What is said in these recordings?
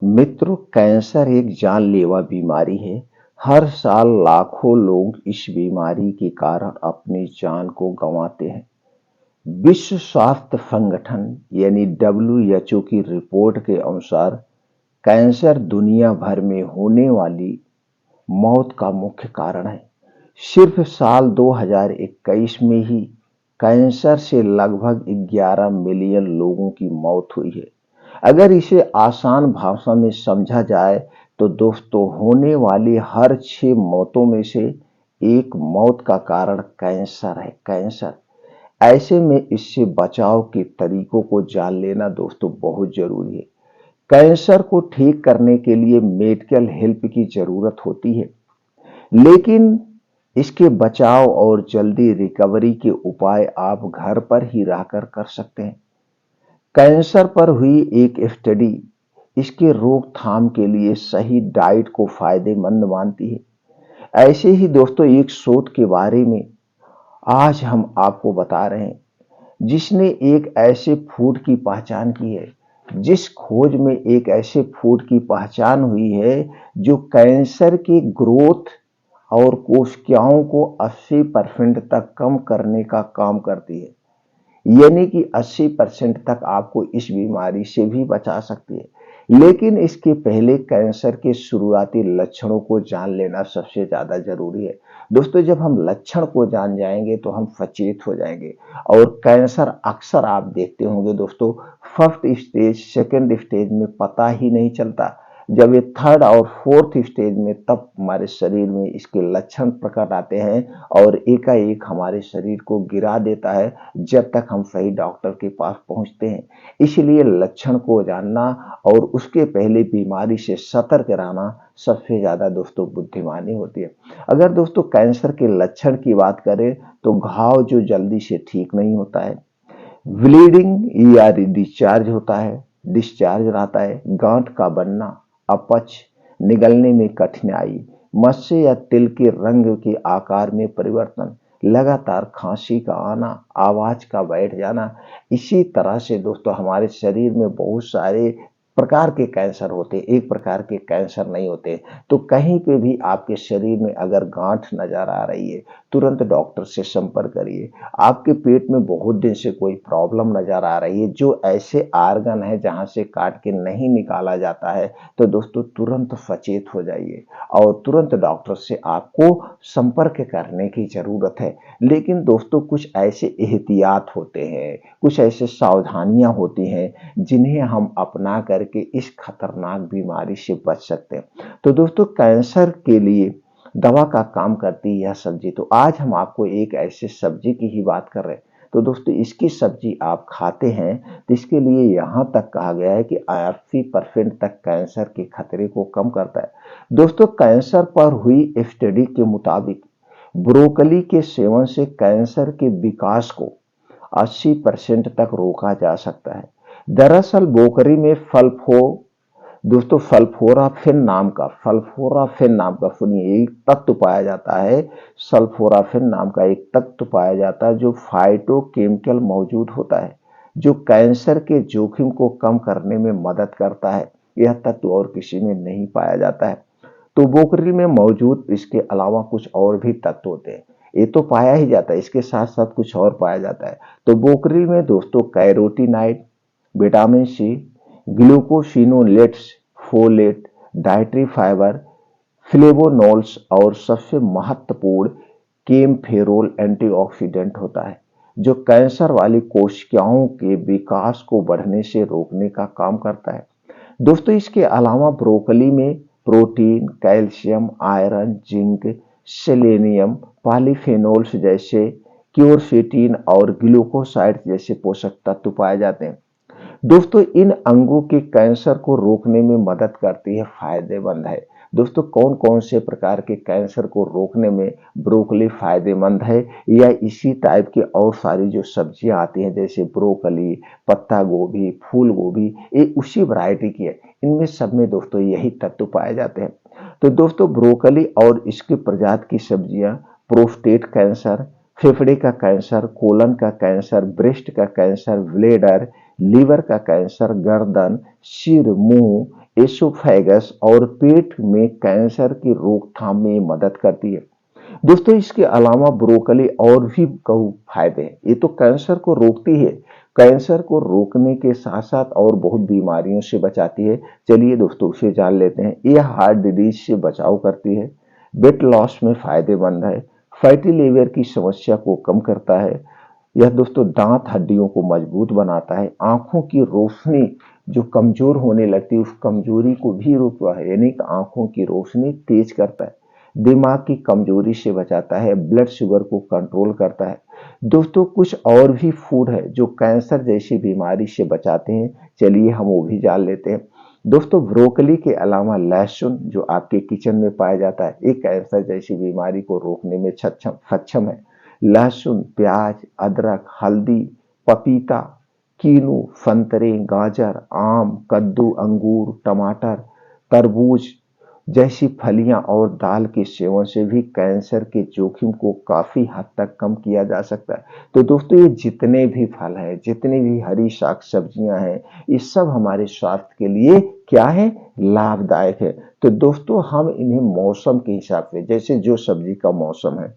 मित्रों, कैंसर एक जानलेवा बीमारी है। हर साल लाखों लोग इस बीमारी के कारण अपनी जान को गंवाते हैं। विश्व स्वास्थ्य संगठन यानी WHO की रिपोर्ट के अनुसार कैंसर दुनिया भर में होने वाली मौत का मुख्य कारण है। सिर्फ साल 2021 में ही कैंसर से लगभग 11 मिलियन लोगों की मौत हुई है। अगर इसे आसान भाषा में समझा जाए तो दोस्तों, होने वाली हर 6 मौतों में से एक मौत का कारण कैंसर है। कैंसर। ऐसे में इससे बचाव के तरीकों को जान लेना दोस्तों बहुत जरूरी है। कैंसर को ठीक करने के लिए मेडिकल हेल्प की जरूरत होती है, लेकिन इसके बचाव और जल्दी रिकवरी के उपाय आप घर पर ही रहकर कर सकते हैं। कैंसर पर हुई एक स्टडी इसके रोकथाम के लिए सही डाइट को फायदेमंद मानती है। ऐसे ही दोस्तों, एक शोध के बारे में आज हम आपको बता रहे हैं, जिसने एक ऐसे फूड की पहचान की है, जिस खोज में एक ऐसे फूड की पहचान हुई है जो कैंसर की ग्रोथ और कोशिकाओं को 80% तक कम करने का काम करती है। यानी कि 80% तक आपको इस बीमारी से भी बचा सकती है। लेकिन इसके पहले कैंसर के शुरुआती लक्षणों को जान लेना सबसे ज्यादा जरूरी है। दोस्तों, जब हम लक्षण को जान जाएंगे तो हम सचेत हो जाएंगे। और कैंसर अक्सर आप देखते होंगे दोस्तों, फर्स्ट स्टेज सेकंड स्टेज में पता ही नहीं चलता। जब ये थर्ड और फोर्थ स्टेज में, तब हमारे शरीर में इसके लक्षण प्रकट आते हैं और एकाएक हमारे शरीर को गिरा देता है, जब तक हम सही डॉक्टर के पास पहुंचते हैं। इसलिए लक्षण को जानना और उसके पहले बीमारी से सतर्क रहना सबसे ज्यादा दोस्तों बुद्धिमानी होती है। अगर दोस्तों कैंसर के लक्षण की बात करें तो घाव जो जल्दी से ठीक नहीं होता है, ब्लीडिंग या डिस्चार्ज होता है, डिस्चार्ज रहता है, गांठ का बनना, अपच, निगलने में कठिनाई, मस्से या तिल के रंग के आकार में परिवर्तन, लगातार खांसी का आना, आवाज का बैठ जाना। इसी तरह से दोस्तों हमारे शरीर में बहुत सारे प्रकार के कैंसर होते हैं, एक प्रकार के कैंसर नहीं होते। तो कहीं पे भी आपके शरीर में अगर गांठ नजर आ रही है, तुरंत डॉक्टर से संपर्क करिए। आपके पेट में बहुत दिन से कोई प्रॉब्लम नजर आ रही है, जो ऐसे आर्गन है जहां से काट के नहीं निकाला जाता है, तो दोस्तों तुरंत सचेत हो जाइए और तुरंत डॉक्टर से आपको संपर्क करने की जरूरत है। लेकिन दोस्तों, कुछ ऐसे एहतियात होते हैं, कुछ ऐसे सावधानियां होती हैं, जिन्हें हम अपना करके इस खतरनाक बीमारी से बच सकते हैं। तो दोस्तों, कैंसर के लिए दवा का काम करती है यह सब्जी। तो आज हम आपको एक ऐसे सब्जी की ही बात कर रहे हैं। तो दोस्तों, इसकी सब्जी आप खाते हैं तो इसके लिए यहां तक कहा गया है कि 80% तक कैंसर के खतरे को कम करता है। दोस्तों, कैंसर पर हुई स्टडी के मुताबिक ब्रोकली के सेवन से कैंसर के विकास को 80% तक रोका जा सकता है। दरअसल ब्रोकली में सल्फोराफिन नाम का सुनिए एक तत्व पाया जाता है। सल्फोराफिन नाम का एक तत्व पाया जाता है जो फाइटोकेमिकल मौजूद होता है, जो कैंसर के जोखिम को कम करने में मदद करता है। यह तत्व और किसी में नहीं पाया जाता है। तो ब्रोकली में मौजूद इसके अलावा कुछ और भी तत्व होते हैं। ये तो पाया ही जाता है, इसके साथ साथ कुछ और पाया जाता है। तो ब्रोकली में दोस्तों carotenoid, vitamin C, glucosinolates, folate, dietary fibre, flavonols और सबसे महत्वपूर्ण केमफेरोल एंटीऑक्सीडेंट होता है, जो कैंसर वाली कोशिकाओं के विकास को बढ़ने से रोकने का काम करता है। दोस्तों, इसके अलावा ब्रोकली में protein, calcium, iron, zinc, selenium, polyphenols जैसे क्योरसेटिन और ग्लूकोसाइड जैसे पोषक तत्व पाए जाते हैं। दोस्तों, इन अंगों के कैंसर को रोकने में मदद करती है, फायदेमंद है। दोस्तों, कौन कौन से प्रकार के कैंसर को रोकने में ब्रोकली फायदेमंद है, या इसी टाइप की और सारी जो सब्जियां आती हैं जैसे ब्रोकली, पत्ता गोभी, फूल गोभी, ये उसी वैरायटी की है। इनमें सब में दोस्तों यही तत्व पाए जाते हैं। तो दोस्तों, ब्रोकली और इसकी प्रजाति की सब्जियां प्रोस्टेट कैंसर, फेफड़े का कैंसर, कोलन का कैंसर, ब्रेस्ट का कैंसर, ब्लेडर, लीवर का कैंसर, गर्दन, सिर, मुंह, एसोफेगस और पेट में कैंसर की रोकथाम में मदद करती है। दोस्तों इसके अलावा ब्रोकली और भी कई फायदे हैं। ये तो कैंसर को रोकती है, कैंसर को रोकने के साथ साथ और बहुत बीमारियों से बचाती है। चलिए दोस्तों उसे जान लेते हैं। ये हार्ट डिजीज से बचाव करती है, वेट लॉस में फायदेमंद है, फैटी लीवर की समस्या को कम करता है। यह दोस्तों दांत हड्डियों को मजबूत बनाता है, आंखों की रोशनी जो कमजोर होने लगती है उस कमजोरी को भी रोकता है, यानी कि आंखों की रोशनी तेज करता है, दिमाग की कमजोरी से बचाता है, ब्लड शुगर को कंट्रोल करता है। दोस्तों कुछ और भी फूड है जो कैंसर जैसी बीमारी से बचाते हैं, चलिए हम वो भी जान लेते हैं। दोस्तों ब्रोकली के अलावा लहसुन जो आपके किचन में पाया जाता है, ये कैंसर जैसी बीमारी को रोकने में सक्षम है। लहसुन, प्याज, अदरक, हल्दी, पपीता, कीनू, संतरे, गाजर, आम, कद्दू, अंगूर, टमाटर, तरबूज जैसी फलियां और दाल के सेवन से भी कैंसर के जोखिम को काफी हद तक कम किया जा सकता है। तो दोस्तों ये जितने भी फल हैं, जितनी भी हरी साग सब्जियां हैं, ये सब हमारे स्वास्थ्य के लिए क्या है, लाभदायक है। तो दोस्तों हम इन्हें मौसम के हिसाब से, जैसे जो सब्जी का मौसम है,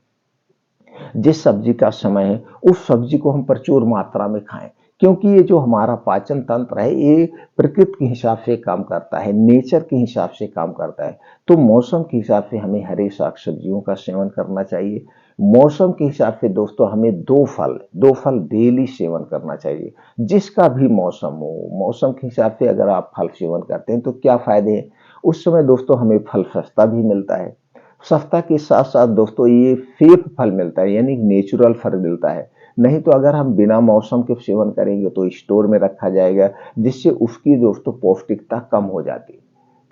जिस सब्जी का समय है, उस सब्जी को हम प्रचुर मात्रा में खाएं, क्योंकि ये जो हमारा पाचन तंत्र है ये प्रकृति के हिसाब से काम करता है, नेचर के हिसाब से काम करता है। तो मौसम के हिसाब से हमें हरे साग सब्जियों का सेवन करना चाहिए। मौसम के हिसाब से दोस्तों हमें दो फल डेली सेवन करना चाहिए। जिसका भी मौसम हो, मौसम के हिसाब से अगर आप फल सेवन करते हैं तो क्या फायदे हैं, उस समय दोस्तों हमें फल सस्ता भी मिलता है। सस्ता के साथ साथ दोस्तों ये सेफ फल मिलता है, यानी नेचुरल फल मिलता है। नहीं तो अगर हम बिना मौसम के सेवन करेंगे तो स्टोर में रखा जाएगा, जिससे उसकी दोस्तों पौष्टिकता कम हो जाती है।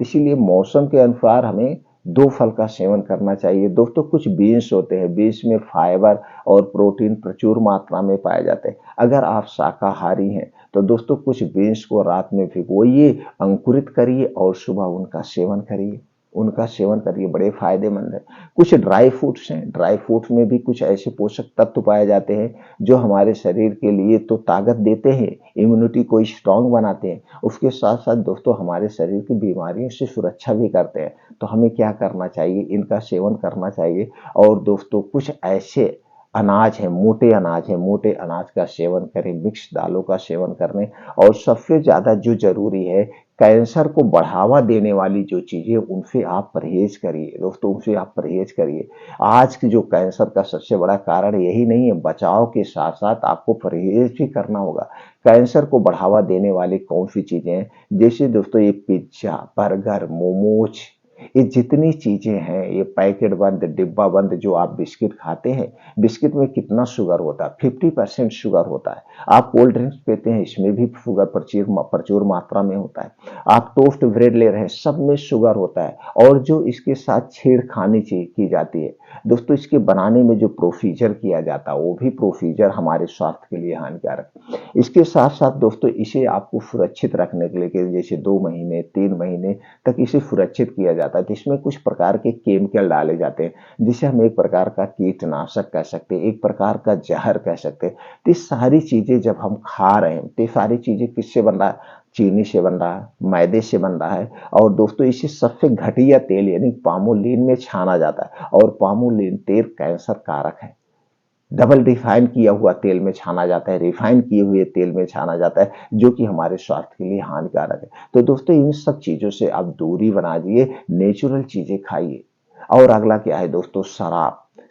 इसीलिए मौसम के अनुसार हमें दो फल का सेवन करना चाहिए। दोस्तों कुछ बीन्स होते हैं, बीन्स में फाइबर और प्रोटीन प्रचुर मात्रा में पाए जाते हैं। अगर आप शाकाहारी हैं तो दोस्तों कुछ बीन्स को रात में भिगोइए, अंकुरित करिए और सुबह उनका सेवन करिए, बड़े फायदेमंद है। कुछ ड्राई फ्रूट्स हैं, ड्राई फ्रूट्स में भी कुछ ऐसे पोषक तत्व पाए जाते हैं जो हमारे शरीर के लिए तो ताकत देते हैं, इम्यूनिटी को स्ट्रांग बनाते हैं, उसके साथ साथ दोस्तों हमारे शरीर की बीमारियों से सुरक्षा भी करते हैं। तो हमें क्या करना चाहिए, इनका सेवन करना चाहिए। और दोस्तों कुछ ऐसे मोटे अनाज का सेवन करें, मिक्स दालों का सेवन करें। और सबसे ज्यादा जो जरूरी है, कैंसर को बढ़ावा देने वाली जो चीजें उनसे आप परहेज करिए दोस्तों, उनसे आप परहेज करिए। आज की जो कैंसर का सबसे बड़ा कारण यही नहीं है, बचाव के साथ साथ आपको परहेज भी करना होगा। कैंसर को बढ़ावा देने वाली कौन सी चीजें हैं, जैसे दोस्तों ये पिज्जा, बर्गर, मोमोज, ये जितनी चीजें हैं, ये पैकेट बंद, डिब्बा बंद जो आप बिस्किट खाते हैं, बिस्किट में कितना शुगर होता है, 50% शुगर होता है। आप कोल्ड ड्रिंक्स पीते हैं, इसमें भी शुगर प्रचुर मात्रा में होता है। आप टोस्ट ब्रेड ले रहे हैं, सब में शुगर होता है। और जो इसके साथ छेड़खानी की जाती है दोस्तों, इसके बनाने में जो प्रोसीजर किया जाता है वो भी प्रोसीजर हमारे स्वास्थ्य के लिए हानिकारक है। इसके साथ साथ दोस्तों इसे आपको सुरक्षित रखने के लिए, जैसे 2 महीने 3 महीने तक इसे सुरक्षित किया जाता है, तो इसमें कुछ प्रकार के केमिकल डाले जाते हैं, जिसे हम एक प्रकार का कीटनाशक कह सकते हैं, एक प्रकार का जहर कह सकते हैं। तो ये सारी चीजें जब हम खा रहे हैं तो ये सारी चीजें किससे बन रहा है, चीनी से बन रहा है, मैदे से बन रहा है। और दोस्तों इसे सबसे घटिया तेल यानी पामोलिन में छाना जाता है, और पामोलिन तेल कैंसर कारक है। डबल रिफाइन किया हुआ तेल में छाना जाता है, रिफाइन किए हुए तेल में छाना जाता है, जो कि हमारे स्वास्थ्य के लिए हानिकारक है। तो दोस्तों इन सब चीजों से आप दूरी बना दिए, नेचुरल चीजें खाइए। और अगला क्या है दोस्तों,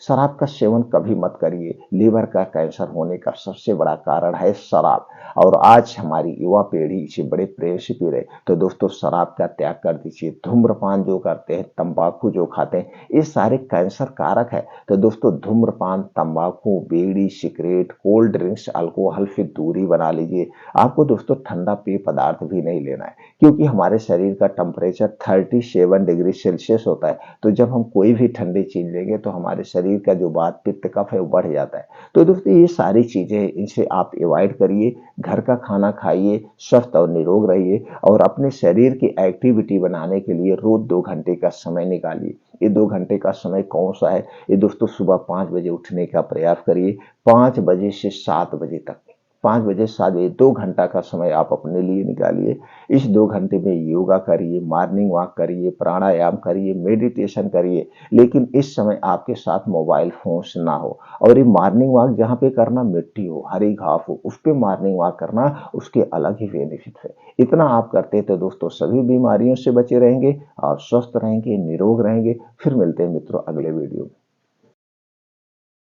शराब का सेवन कभी मत करिए। लीवर का कैंसर होने का सबसे बड़ा कारण है शराब, और आज हमारी युवा पीढ़ी इसे बड़े प्रेम से पी रहे। तो दोस्तों शराब का त्याग कर दीजिए। धूम्रपान जो करते हैं, तंबाकू जो खाते हैं, ये सारे कैंसर कारक है। तो दोस्तों धूम्रपान, तंबाकू, बीड़ी, सिगरेट, कोल्ड ड्रिंक्स, अल्कोहल से दूरी बना लीजिए। आपको दोस्तों ठंडा पेय पदार्थ भी नहीं लेना है, क्योंकि हमारे शरीर का टेम्परेचर 37 डिग्री सेल्सियस होता है। तो जब हम कोई भी ठंडी चीज लेंगे तो हमारे शरीर का जो वात पित्त कफ है वो बढ़ जाता है। तो दोस्तों ये सारी चीजें, इनसे आप अवॉइड करिए, घर का खाना खाइए, स्वस्थ और निरोग रहिए। और अपने शरीर की एक्टिविटी बनाने के लिए रोज 2 घंटे का समय निकालिए। ये 2 घंटे का समय कौन सा है, ये दोस्तों सुबह 5 बजे उठने का प्रयास करिए, 5 बजे से 7 बजे तक। 5 बजे 7 बजे 2 घंटा का समय आप अपने लिए निकालिए। इस 2 घंटे में योगा करिए, मॉर्निंग वॉक करिए, प्राणायाम करिए, मेडिटेशन करिए, लेकिन इस समय आपके साथ मोबाइल फोन्स ना हो। और ये मॉर्निंग वॉक जहाँ पे करना, मिट्टी हो, हरी घास हो, उस पे मॉर्निंग वॉक करना, उसके अलग ही बेनिफिट है। इतना आप करते तो दोस्तों सभी बीमारियों से बचे रहेंगे, आप स्वस्थ रहेंगे, निरोग रहेंगे। फिर मिलते हैं मित्रों अगले वीडियो में।